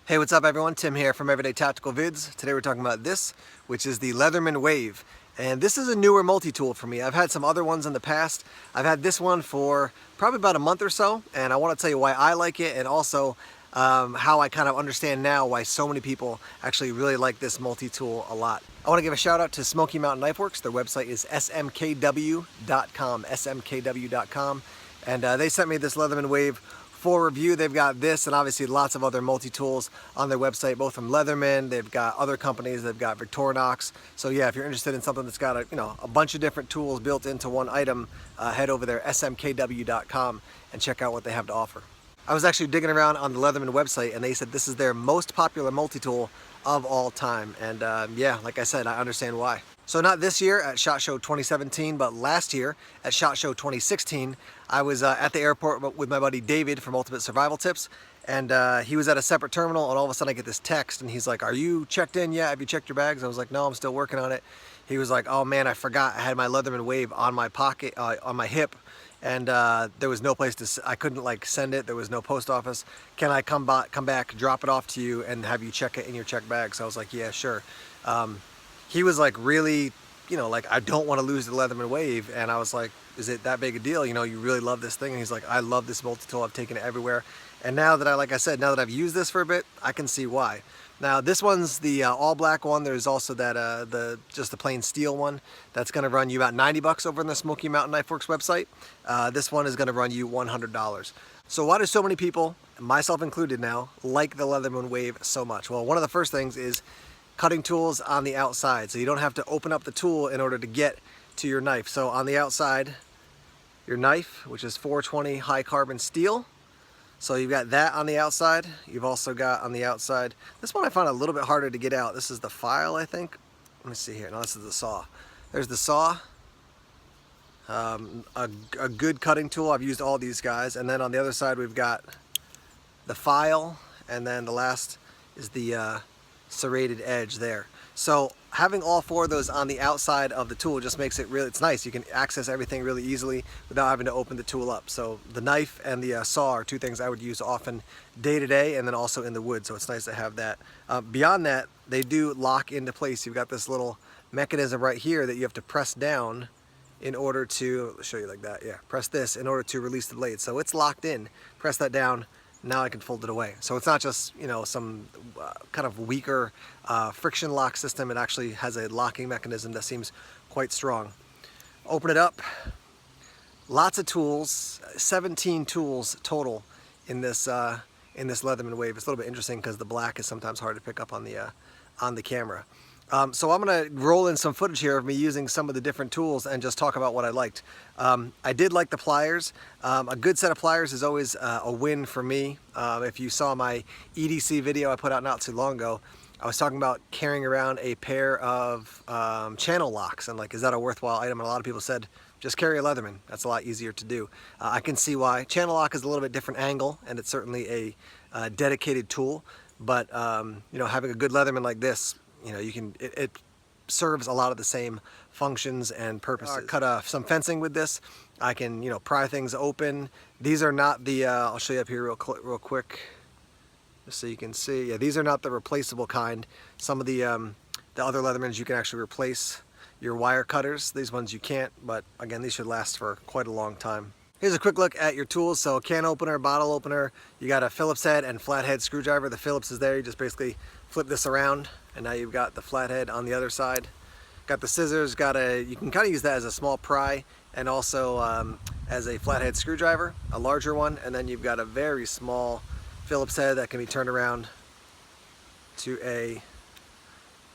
Hey, what's up everyone? Tim here from Everyday Tactical Vids. Today we're talking about this, which is the Leatherman Wave. And this is a newer multi-tool for me. I've had some other ones in the past. I've had this one for probably about a month or so, and I want to tell you why I like it and also how I kind of understand now why so many people actually really like this multi-tool a lot. I want to give a shout out to Smoky Mountain Knife Works. Their website is smkw.com, smkw.com. And they sent me this Leatherman Wave for review. They've got this and obviously lots of other multi-tools on their website, both from Leatherman. They've got other companies. They've got Victorinox. So yeah, if you're interested in something that's got a bunch of different tools built into one item, head over there, smkw.com, and check out what they have to offer. I was actually digging around on the Leatherman website, and they said this is their most popular multi-tool of all time. And yeah, like I said, I understand why. So not this year at SHOT Show 2017, but last year at SHOT Show 2016, I was at the airport with my buddy David from Ultimate Survival Tips, and he was at a separate terminal, and all of a sudden I get this text, and he's like, "Are you checked in yet? Have you checked your bags?" I was like, "No, I'm still working on it." He was like, "Oh man, I forgot I had my Leatherman Wave on my pocket, on my hip, and there was no place to, I couldn't like send it. There was no post office. Can I come back, drop it off to you, and have you check it in your check bag?" So I was like, "Yeah, sure." He was like really, like, "I don't want to lose the Leatherman Wave." And I was like, "Is it that big a deal? You really love this thing?" And he's like, "I love this multi-tool. I've taken it everywhere." And now that like I said, now that I've used this for a bit, I can see why. Now this one's the all black one. There's also that just the plain steel one that's going to run you about $90 over on the Smoky Mountain Knife Works website. This one is going to run you $100. So why do so many people, myself included now, like the Leatherman Wave so much? Well, one of the first things is cutting tools on the outside, so you don't have to open up the tool in order to get to your knife. So on the outside, your knife, which is 420 high carbon steel. So you've got that on the outside. You've also got on the outside, this one I found a little bit harder to get out. This is the file, I think. Let me see here. No, this is the saw. There's the saw. A good cutting tool. I've used all these guys. And then on the other side, we've got the file. And then the last is the serrated edge there. So having all four of those on the outside of the tool just makes it really, it's nice. You can access everything really easily without having to open the tool up. So the knife and the saw are two things I would use often day to day, and then also in the wood. So it's nice to have that. Beyond that, they do lock into place. You've got this little mechanism right here that you have to press down in order to, show you like that, yeah, press this in order to release the blade. So it's locked in. Press that down. Now I can fold it away. So it's not just, some kind of weaker friction lock system. It actually has a locking mechanism that seems quite strong. Open it up. Lots of tools, 17 tools total in this Leatherman Wave. It's a little bit interesting because the black is sometimes hard to pick up on the camera. So I'm going to roll in some footage here of me using some of the different tools and just talk about what I liked. I did like the pliers. A good set of pliers is always a win for me. If you saw my EDC video I put out not too long ago, I was talking about carrying around a pair of channel locks and like, is that a worthwhile item? And a lot of people said, just carry a Leatherman. That's a lot easier to do. I can see why. Channel lock is a little bit different angle, and it's certainly a dedicated tool. But having a good Leatherman like this, it serves a lot of the same functions and purposes. Cut some fencing with this. I can, pry things open. These are not the, I'll show you up here real quick, just so you can see. Yeah, these are not the replaceable kind. Some of the other Leathermans you can actually replace your wire cutters. These ones you can't, but again, these should last for quite a long time. Here's a quick look at your tools. So can opener, bottle opener, you got a Phillips head and flathead screwdriver. The Phillips is there, you just basically flip this around, and now you've got the flathead on the other side. Got the scissors, you can kind of use that as a small pry and also as a flathead screwdriver, a larger one, and then you've got a very small Phillips head that can be turned around to a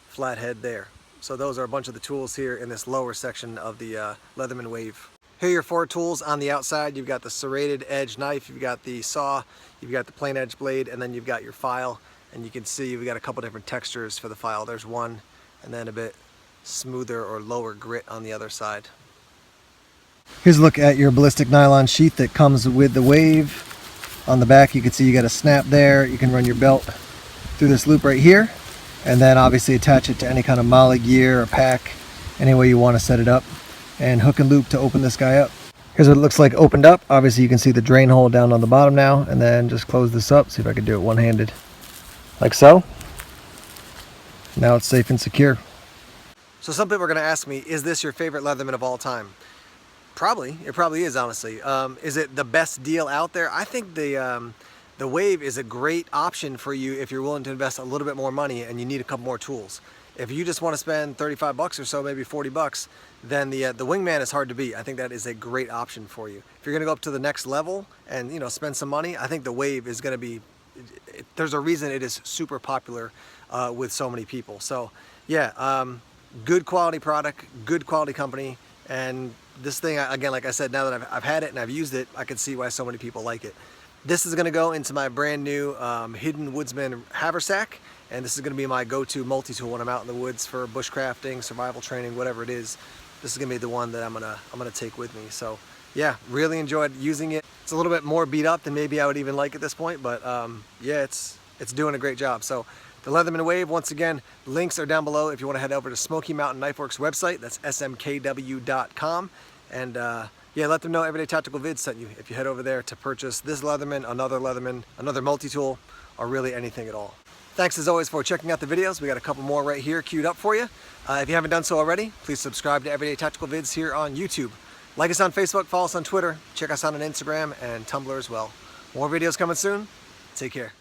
flathead there. So those are a bunch of the tools here in this lower section of the Leatherman Wave. Here are your four tools on the outside. You've got the serrated edge knife, you've got the saw, you've got the plain edge blade, and then you've got your file. And you can see we've got a couple different textures for the file. There's one, and then a bit smoother or lower grit on the other side. Here's a look at your ballistic nylon sheath that comes with the Wave. On the back you can see you got a snap there. You can run your belt through this loop right here, and then obviously attach it to any kind of molly gear or pack, any way you want to set it up, and hook and loop to open this guy up. Here's what it looks like opened up. Obviously you can see the drain hole down on the bottom now, and then just close this up. See if I can do it one-handed. like so. Now it's safe and secure. So some people are going to ask me, is this your favorite Leatherman of all time? Probably. It probably is, honestly. Is it the best deal out there? I think the Wave is a great option for you if you're willing to invest a little bit more money and you need a couple more tools. If you just want to spend 35 bucks or so, maybe 40 bucks, then the Wingman is hard to beat. I think that is a great option for you. If you're going to go up to the next level and, you know, spend some money, I think the Wave is going to be, there's a reason it is super popular with so many people. So yeah, good quality product, good quality company, and this thing, again, like I said, now that I've had it and I've used it, I can see why so many people like it. This is going to go into my brand new Hidden Woodsman haversack, and this is going to be my go-to multi-tool when I'm out in the woods for bushcrafting, survival training, whatever it is. This is going to be the one that I'm gonna take with me. So yeah, really enjoyed using it. It's a little bit more beat up than maybe I would even like at this point, but yeah, it's doing a great job. So the Leatherman Wave, once again, links are down below if you want to head over to Smoky Mountain Knife Works website. That's smkw.com. And yeah, let them know Everyday Tactical Vids sent you if you head over there to purchase this Leatherman, another multi-tool, or really anything at all. Thanks as always for checking out the videos. We got a couple more right here queued up for you. If you haven't done so already, please subscribe to Everyday Tactical Vids here on YouTube. Like us on Facebook, follow us on Twitter, check us out on Instagram and Tumblr as well. More videos coming soon. Take care.